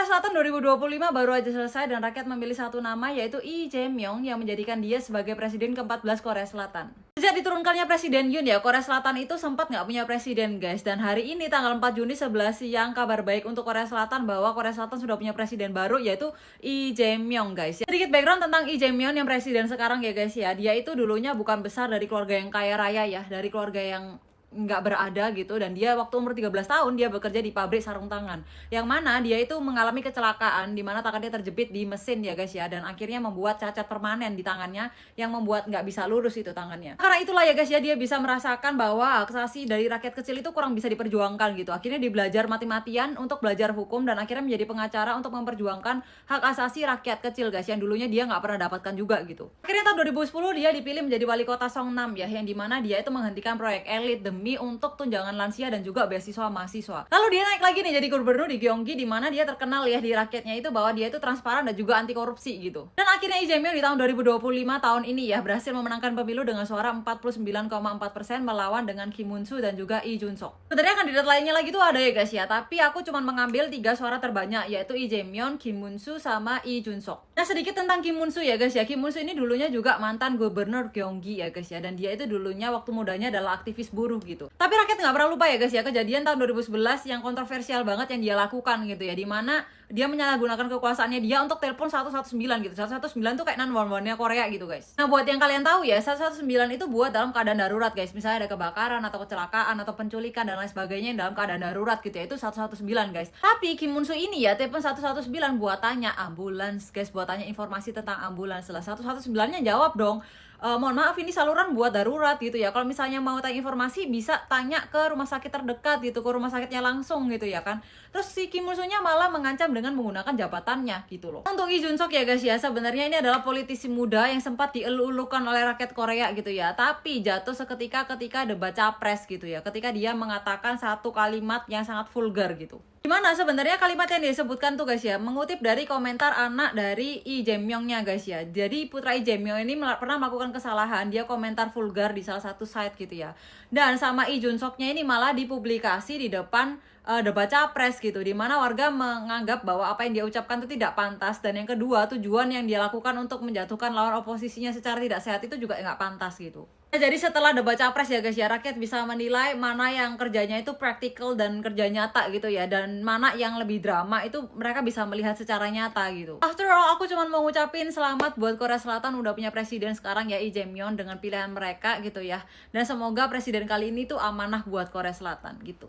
Selatan 2025 baru aja selesai dan rakyat memilih satu nama yaitu Lee Jae-myung yang menjadikan dia sebagai presiden ke-14 Korea Selatan. Sejak diturunkannya Presiden Yoon ya, Korea Selatan itu sempat nggak punya presiden guys. Dan hari ini tanggal 4 Juni 11 siang kabar baik untuk Korea Selatan bahwa Korea Selatan sudah punya presiden baru yaitu Lee Jae-myung guys. Sedikit background tentang Lee Jae-myung yang presiden sekarang ya guys ya. Dia itu dulunya bukan besar dari keluarga yang kaya raya ya, dari keluarga yang nggak berada gitu, dan dia waktu umur 13 tahun dia bekerja di pabrik sarung tangan yang mana dia itu mengalami kecelakaan di mana tangannya terjepit di mesin ya guys ya, dan akhirnya membuat cacat permanen di tangannya yang membuat nggak bisa lurus itu tangannya. Karena itulah ya guys ya, dia bisa merasakan bahwa hak asasi dari rakyat kecil itu kurang bisa diperjuangkan gitu. Akhirnya dia belajar mati-matian untuk belajar hukum dan akhirnya menjadi pengacara untuk memperjuangkan hak asasi rakyat kecil guys, yang dulunya dia nggak pernah dapatkan juga gitu. Akhirnya tahun 2010 dia dipilih menjadi wali kota Songnam ya, yang dimana dia itu menghentikan proyek elit demi untuk tunjangan lansia dan juga beasiswa mahasiswa. Lalu dia naik lagi nih jadi gubernur di Gyeonggi, di mana dia terkenal ya di rakyatnya itu bahwa dia itu transparan dan juga anti korupsi gitu. Dan akhirnya Lee Jae-myung di tahun 2025 tahun ini ya berhasil memenangkan pemilu dengan suara 49,4% melawan dengan Kim Moon-soo dan juga Lee Jun-sok. Sebenarnya kandidat lainnya lagi tuh ada ya guys ya, tapi aku cuma mengambil 3 suara terbanyak yaitu Lee Jae-myung, Kim Moon-soo sama Lee Jun-sok. Nah, sedikit tentang Kim Moon-soo ya guys ya. Kim Moon-soo ini dulunya juga mantan gubernur Gyeonggi ya guys ya, dan dia itu dulunya waktu mudanya adalah aktivis buruh gitu. Tapi rakyat nggak pernah lupa ya guys ya kejadian tahun 2011 yang kontroversial banget yang dia lakukan gitu ya, dimana dia menyalahgunakan kekuasaannya dia untuk telepon 119 gitu. 119 tuh kayak 911-nya Korea gitu guys. Nah, buat yang kalian tahu ya, 119 itu buat dalam keadaan darurat guys. Misalnya ada kebakaran atau kecelakaan atau penculikan dan lain sebagainya yang dalam keadaan darurat gitu ya, itu 119 guys. Tapi Kim Moon-soo ini ya telepon 119 buat tanya ambulans guys, buat tanya informasi tentang ambulans. Lah 119-nya jawab dong, mohon maaf ini saluran buat darurat gitu ya. Kalau misalnya mau tanya informasi bisa tanya ke rumah sakit terdekat gitu, ke rumah sakitnya langsung gitu ya kan. Terus si Kim Moon-soo-nya malah mengancam dengan menggunakan jabatannya gitu loh. Untuk Lee Jun-sok ya guys ya, sebenarnya ini adalah politisi muda yang sempat dielu-elukan oleh rakyat Korea gitu ya, tapi jatuh seketika ketika debat capres gitu ya, ketika dia mengatakan satu kalimat yang sangat vulgar gitu. Gimana sebenarnya kalimat yang disebutkan tuh guys ya, mengutip dari komentar anak dari Lee Jae-myung-nya guys ya. Jadi putra Lee Jae-myung ini pernah melakukan kesalahan, dia komentar vulgar di salah satu site gitu ya. Dan sama Lee Jun-soknya ini malah dipublikasi di depan debat capres gitu, dimana warga menganggap bahwa apa yang dia ucapkan itu tidak pantas, dan yang kedua tujuan yang dia lakukan untuk menjatuhkan lawan oposisinya secara tidak sehat itu juga nggak pantas gitu. Nah, jadi setelah debat capres ya guys ya, rakyat bisa menilai mana yang kerjanya itu praktikal dan kerja nyata gitu ya, dan mana yang lebih drama itu mereka bisa melihat secara nyata gitu. After all, aku cuma mau ngucapin selamat buat Korea Selatan udah punya presiden sekarang ya, Lee Jae-myung, dengan pilihan mereka gitu ya, dan semoga presiden kali ini tuh amanah buat Korea Selatan gitu.